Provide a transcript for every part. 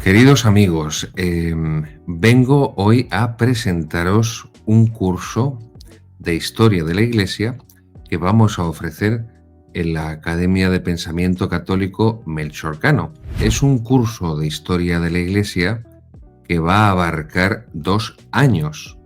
Queridos amigos, vengo hoy a presentaros un curso de Historia de la Iglesia que vamos a ofrecer en la Academia de Pensamiento Católico Melchor Cano. Es un curso de Historia de la Iglesia que va a abarcar 2 años,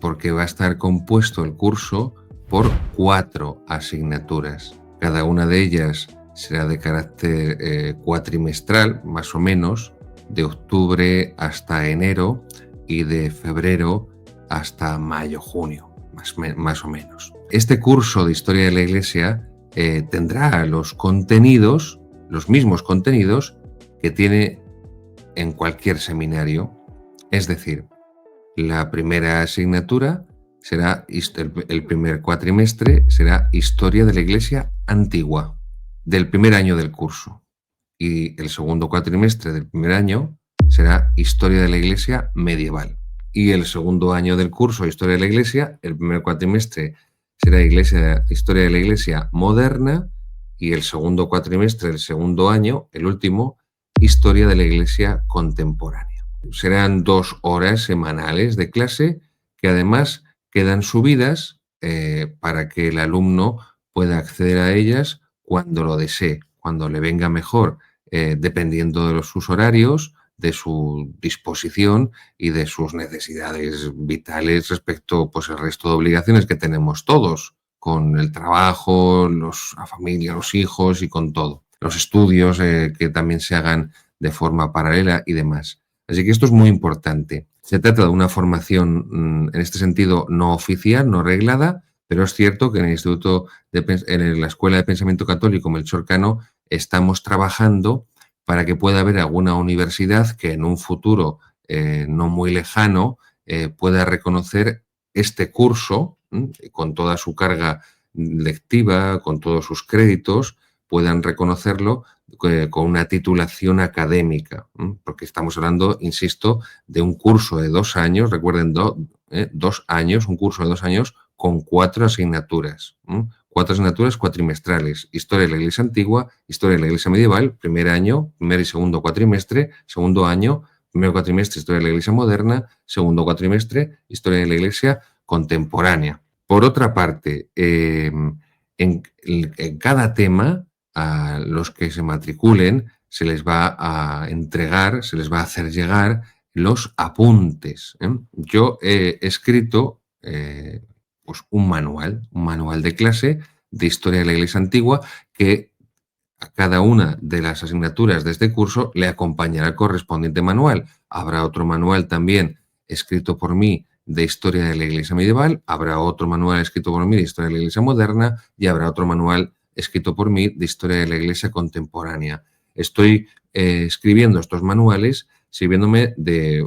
porque va a estar compuesto el curso por 4 asignaturas. Cada una de ellas será de carácter cuatrimestral, más o menos, de octubre hasta enero y de febrero hasta mayo-junio, más o menos. Este curso de Historia de la Iglesia tendrá los mismos contenidos que tiene en cualquier seminario. Es decir, la primera asignatura será, el primer cuatrimestre será Historia de la Iglesia Antigua, del primer año del curso. Y el segundo cuatrimestre del primer año será Historia de la Iglesia Medieval. Y el segundo año del curso, Historia de la Iglesia, el primer cuatrimestre será Historia de la Iglesia Moderna, y el segundo cuatrimestre del segundo año, el último, Historia de la Iglesia Contemporánea. Serán 2 horas semanales de clase que además quedan subidas para que el alumno pueda acceder a ellas cuando lo desee, cuando le venga mejor, dependiendo de sus horarios, de su disposición y de sus necesidades vitales respecto al resto de obligaciones que tenemos todos, con el trabajo, la familia, los hijos y con todo. Los estudios que también se hagan de forma paralela y demás. Así que esto es muy importante. Se trata de una formación, en este sentido, no oficial, no reglada, pero es cierto que en la Escuela de Pensamiento Católico Melchor Cano estamos trabajando para que pueda haber alguna universidad que en un futuro no muy lejano pueda reconocer este curso con toda su carga lectiva, con todos sus créditos, puedan reconocerlo con una titulación académica, porque estamos hablando, insisto, de un curso de 2 años, recuerden, 2 años, un curso de 2 años con 4 asignaturas, 4 asignaturas cuatrimestrales: Historia de la Iglesia Antigua, Historia de la Iglesia Medieval, primer y segundo cuatrimestre; segundo año, primer cuatrimestre, Historia de la Iglesia Moderna; segundo cuatrimestre, Historia de la Iglesia Contemporánea. Por otra parte, en cada tema, a los que se matriculen se les va a entregar, se les va a hacer llegar los apuntes. Yo he escrito un manual de clase de Historia de la Iglesia Antigua, que a cada una de las asignaturas de este curso le acompañará el correspondiente manual. Habrá otro manual también escrito por mí de Historia de la Iglesia Medieval, habrá otro manual escrito por mí de Historia de la Iglesia Moderna y habrá otro manual escrito por mí de Historia de la Iglesia Contemporánea. Estoy escribiendo estos manuales sirviéndome de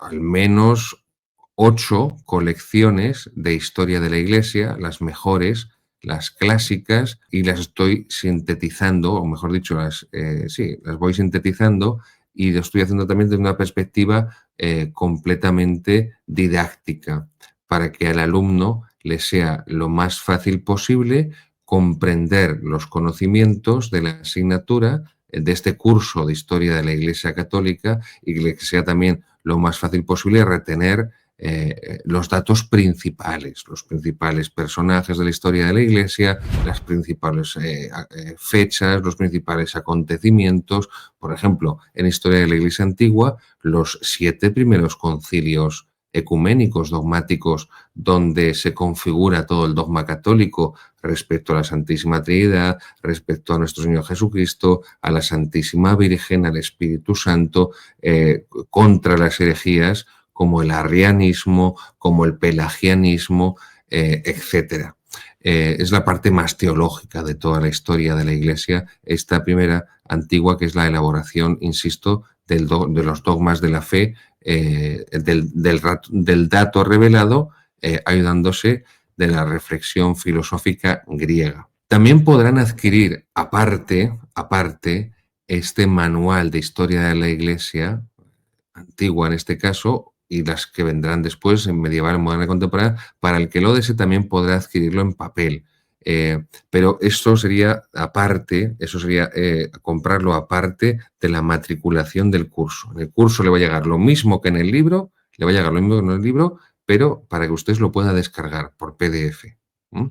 al menos 8 colecciones de Historia de la Iglesia, las mejores, las clásicas, y las estoy sintetizando, o mejor dicho, las voy sintetizando, y lo estoy haciendo también desde una perspectiva completamente didáctica, para que al alumno le sea lo más fácil posible comprender los conocimientos de la asignatura de este curso de Historia de la Iglesia Católica, y que le sea también lo más fácil posible retener los datos principales, los principales personajes de la historia de la Iglesia, las principales fechas, los principales acontecimientos. Por ejemplo, en Historia de la Iglesia Antigua, los 7 primeros concilios ecuménicos, dogmáticos, donde se configura todo el dogma católico respecto a la Santísima Trinidad, respecto a nuestro Señor Jesucristo, a la Santísima Virgen, al Espíritu Santo, contra las herejías como el arrianismo, como el pelagianismo, etc. Es la parte más teológica de toda la historia de la Iglesia, esta primera antigua, que es la elaboración, insisto, de los dogmas de la fe, del dato revelado, ayudándose de la reflexión filosófica griega. También podrán adquirir, aparte, este manual de historia de la Iglesia antigua, en este caso, y las que vendrán después en medieval, moderna y contemporánea. Para el que lo desee también podrá adquirirlo en papel. Pero eso sería aparte, eso sería comprarlo aparte de la matriculación del curso. En el curso le va a llegar lo mismo que en el libro, le va a llegar lo mismo que en el libro, pero para que usted lo pueda descargar por PDF. ¿M?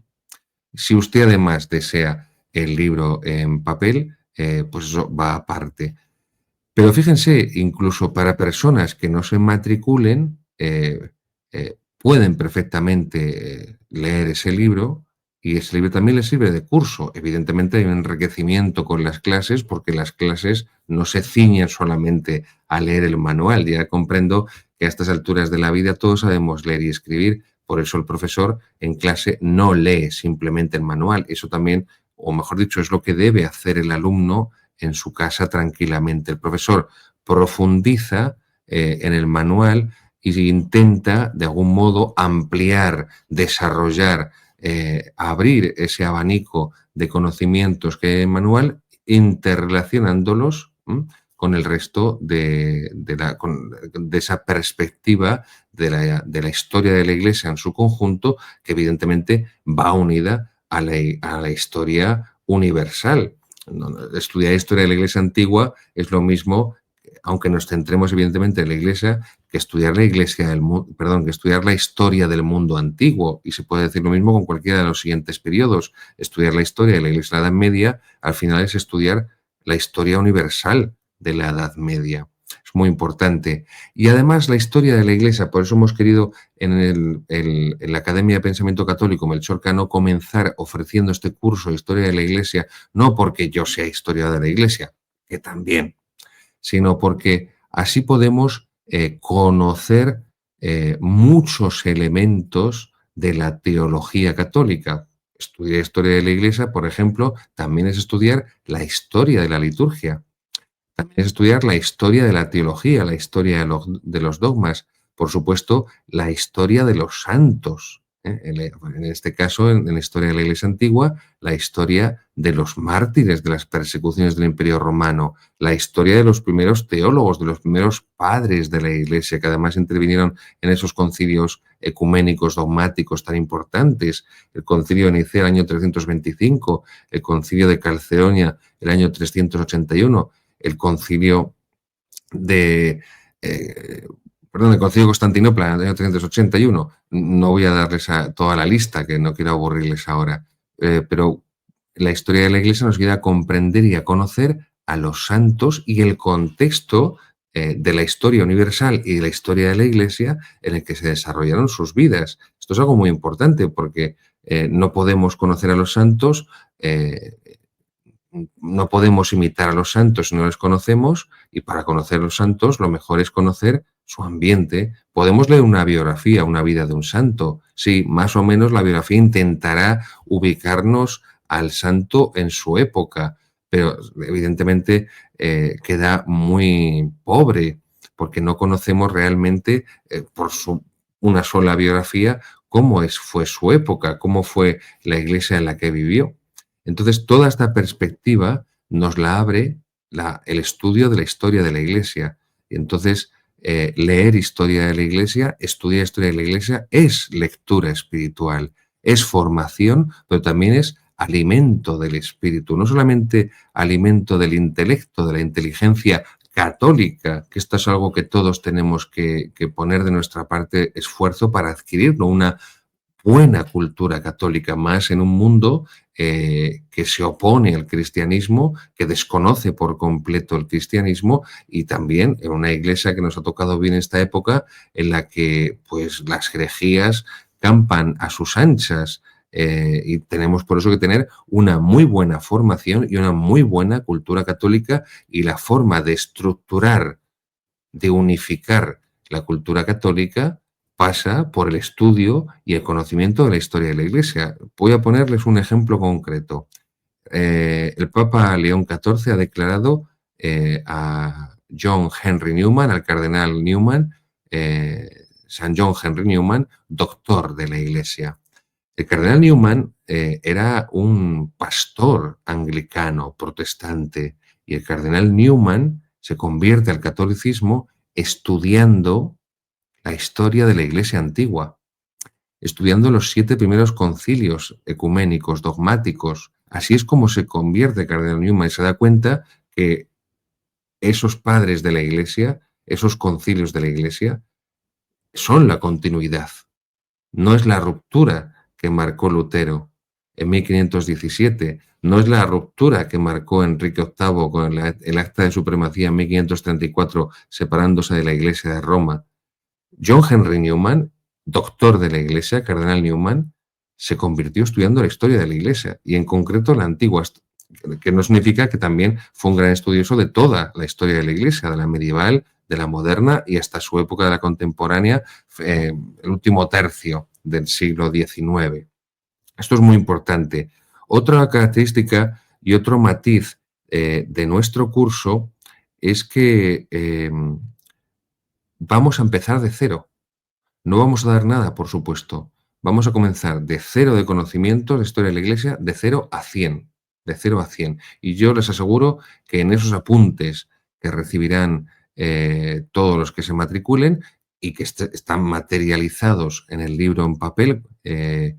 Si usted además desea el libro en papel, pues eso va aparte. Pero fíjense, incluso para personas que no se matriculen, pueden perfectamente leer ese libro y ese libro también les sirve de curso. Evidentemente hay un enriquecimiento con las clases porque las clases no se ciñen solamente a leer el manual. Ya comprendo que a estas alturas de la vida todos sabemos leer y escribir, por eso el profesor en clase no lee simplemente el manual. Eso también, o mejor dicho, es lo que debe hacer el alumno en su casa tranquilamente. El profesor profundiza en el manual y intenta de algún modo ampliar, desarrollar, abrir ese abanico de conocimientos que hay en el manual, interrelacionándolos con el resto de esa perspectiva de la historia de la Iglesia en su conjunto, que evidentemente va unida a la historia universal. Estudiar historia de la Iglesia antigua es lo mismo, aunque nos centremos evidentemente en la Iglesia, que estudiar la que estudiar la historia del mundo antiguo. Y se puede decir lo mismo con cualquiera de los siguientes periodos. Estudiar la historia de la Iglesia de la Edad Media, al final es estudiar la historia universal de la Edad Media. Es muy importante. Y además la historia de la Iglesia, por eso hemos querido en la Academia de Pensamiento Católico Melchor Cano comenzar ofreciendo este curso de Historia de la Iglesia, no porque yo sea historiador de la Iglesia, que también, sino porque así podemos conocer muchos elementos de la teología católica. Estudiar historia de la Iglesia, por ejemplo, también es estudiar la historia de la liturgia. También es estudiar la historia de la teología, la historia de los dogmas, por supuesto, la historia de los santos. En este caso, en la historia de la Iglesia antigua, la historia de los mártires de las persecuciones del Imperio Romano, la historia de los primeros teólogos, de los primeros padres de la Iglesia, que además intervinieron en esos concilios ecuménicos dogmáticos tan importantes, el concilio de Nicea el año 325, el concilio de Calcedonia el año 381, el concilio de el concilio de Constantinopla en el año 381. No voy a darles toda la lista, que no quiero aburrirles ahora, pero la historia de la Iglesia nos ayuda a comprender y a conocer a los santos y el contexto de la historia universal y de la historia de la Iglesia en el que se desarrollaron sus vidas. Esto es algo muy importante porque no podemos conocer a los santos, no podemos imitar a los santos si no les conocemos, y para conocer a los santos lo mejor es conocer su ambiente. Podemos leer una biografía, una vida de un santo. Sí, más o menos la biografía intentará ubicarnos al santo en su época, pero evidentemente queda muy pobre porque no conocemos realmente una sola biografía fue su época, cómo fue la iglesia en la que vivió. Entonces, toda esta perspectiva nos la abre el estudio de la historia de la Iglesia. Y entonces, leer historia de la Iglesia, estudiar historia de la Iglesia, es lectura espiritual, es formación, pero también es alimento del espíritu, no solamente alimento del intelecto, de la inteligencia católica, que esto es algo que todos tenemos que poner de nuestra parte esfuerzo para adquirirlo, una buena cultura católica, más en un mundo que se opone al cristianismo, que desconoce por completo el cristianismo, y también en una iglesia que nos ha tocado bien esta época en la que pues las herejías campan a sus anchas, y tenemos por eso que tener una muy buena formación y una muy buena cultura católica, y la forma de estructurar, de unificar la cultura católica pasa por el estudio y el conocimiento de la historia de la Iglesia. Voy a ponerles un ejemplo concreto. El Papa León XIV ha declarado a John Henry Newman, al cardenal Newman, San John Henry Newman, doctor de la Iglesia. El cardenal Newman era un pastor anglicano, protestante, y el cardenal Newman se convierte al catolicismo estudiando la historia de la Iglesia antigua. estudiando los 7 primeros concilios ecuménicos, dogmáticos. Así es como se convierte Cardenal Newman y se da cuenta que esos padres de la Iglesia, esos concilios de la Iglesia, son la continuidad. No es la ruptura que marcó Lutero en 1517, no es la ruptura que marcó Enrique VIII con el acta de supremacía en 1534, separándose de la Iglesia de Roma. John Henry Newman, doctor de la Iglesia, cardenal Newman, se convirtió estudiando la historia de la Iglesia y en concreto la antigua, que no significa que también fue un gran estudioso de toda la historia de la Iglesia, de la medieval, de la moderna y hasta su época de la contemporánea, el último tercio del siglo XIX. Esto es muy importante. Otra característica y otro matiz de nuestro curso es que vamos a empezar de cero. No vamos a dar nada, por supuesto. Vamos a comenzar de cero de conocimientos de historia de la Iglesia, de 0 a 100. De 0 a 100. Y yo les aseguro que en esos apuntes que recibirán todos los que se matriculen y que están materializados en el libro en papel, he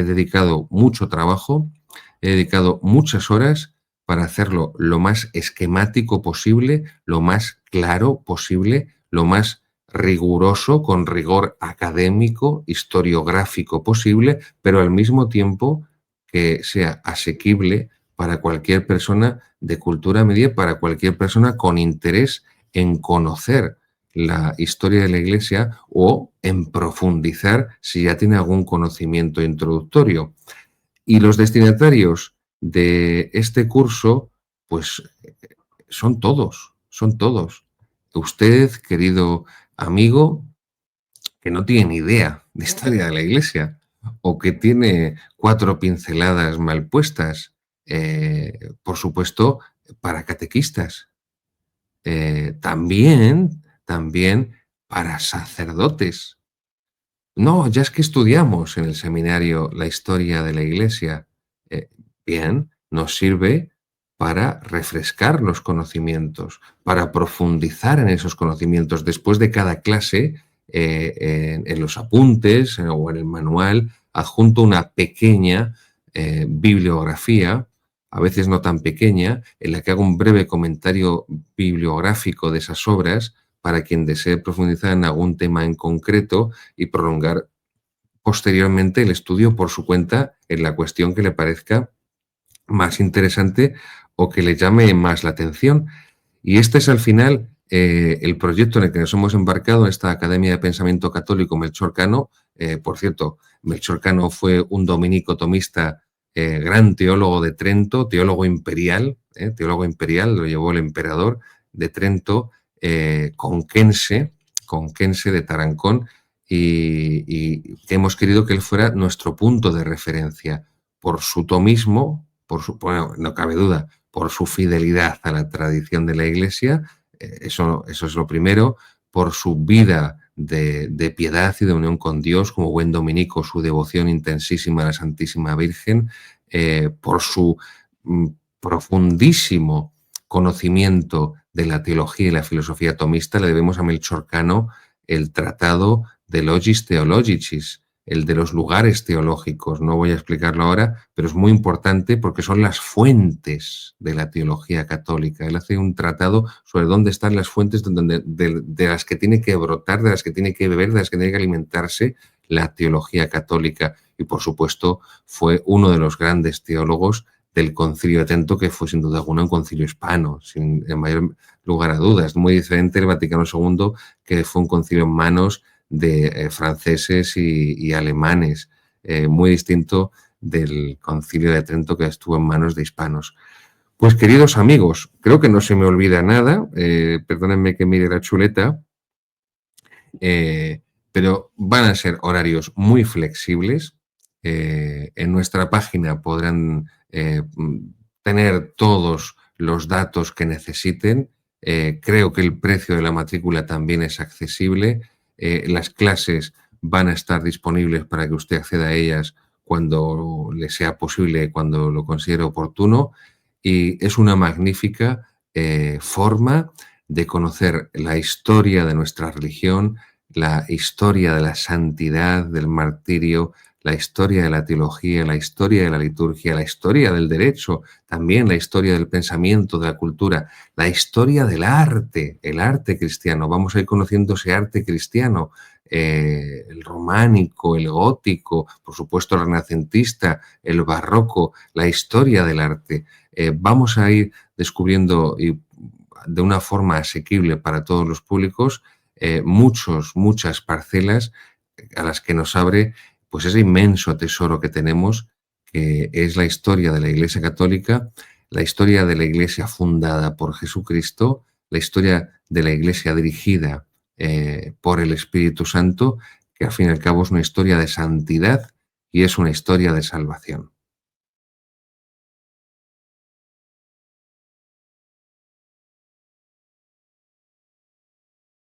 dedicado mucho trabajo, he dedicado muchas horas para hacerlo lo más esquemático posible, lo más claro posible, lo más riguroso, con rigor académico, historiográfico posible, pero al mismo tiempo que sea asequible para cualquier persona de cultura media, para cualquier persona con interés en conocer la historia de la Iglesia o en profundizar si ya tiene algún conocimiento introductorio. Y los destinatarios de este curso, pues son todos, son todos. Usted, querido amigo, que no tiene ni idea de historia de la Iglesia o que tiene 4 pinceladas mal puestas, por supuesto, para catequistas. También para sacerdotes. No, ya es que estudiamos en el seminario la historia de la Iglesia. Eh, Bien, nos sirve para refrescar los conocimientos, para profundizar en esos conocimientos. Después de cada clase, en los apuntes o en el manual, adjunto una pequeña bibliografía, a veces no tan pequeña, en la que hago un breve comentario bibliográfico de esas obras para quien desee profundizar en algún tema en concreto y prolongar posteriormente el estudio por su cuenta en la cuestión que le parezca más interesante o que le llame más la atención. Y este es al final el proyecto en el que nos hemos embarcado en esta Academia de Pensamiento Católico Melchor Cano. Por cierto, Melchor Cano fue un dominico tomista, gran teólogo de Trento, teólogo imperial, lo llevó el emperador de Trento, conquense de Tarancón, y hemos querido que él fuera nuestro punto de referencia por su tomismo, bueno, no cabe duda, por su fidelidad a la tradición de la Iglesia, eso es lo primero, por su vida de piedad y de unión con Dios, como buen dominico, su devoción intensísima a la Santísima Virgen, por su profundísimo conocimiento de la teología y la filosofía tomista. Le debemos a Melchor Cano el tratado de Logis Theologicis, el de los lugares teológicos. No voy a explicarlo ahora, pero es muy importante porque son las fuentes de la teología católica. Él hace un tratado sobre dónde están las fuentes de las que tiene que brotar, de las que tiene que beber, de las que tiene que alimentarse la teología católica. Y, por supuesto, fue uno de los grandes teólogos del Concilio de Trento, que fue sin duda alguna un concilio hispano, sin en mayor lugar a dudas. Muy diferente el Vaticano II, que fue un concilio en manos de franceses y alemanes, muy distinto del Concilio de Trento, que estuvo en manos de hispanos. Pues, queridos amigos, creo que no se me olvida nada, perdónenme que mire la chuleta, pero van a ser horarios muy flexibles. En nuestra página podrán tener todos los datos que necesiten. Creo que el precio de la matrícula también es accesible. Las clases van a estar disponibles para que usted acceda a ellas cuando le sea posible, cuando lo considere oportuno. Y es una magnífica forma de conocer la historia de nuestra religión, la historia de la santidad, del martirio, la historia de la teología, la historia de la liturgia, la historia del derecho, también la historia del pensamiento, de la cultura, la historia del arte, el arte cristiano. Vamos a ir conociendo ese arte cristiano, el románico, el gótico, por supuesto el renacentista, el barroco, la historia del arte. Vamos a ir descubriendo y de una forma asequible para todos los públicos muchas parcelas a las que nos abre pues ese inmenso tesoro que tenemos, que es la historia de la Iglesia Católica, la historia de la Iglesia fundada por Jesucristo, la historia de la Iglesia dirigida por el Espíritu Santo, que al fin y al cabo es una historia de santidad y es una historia de salvación.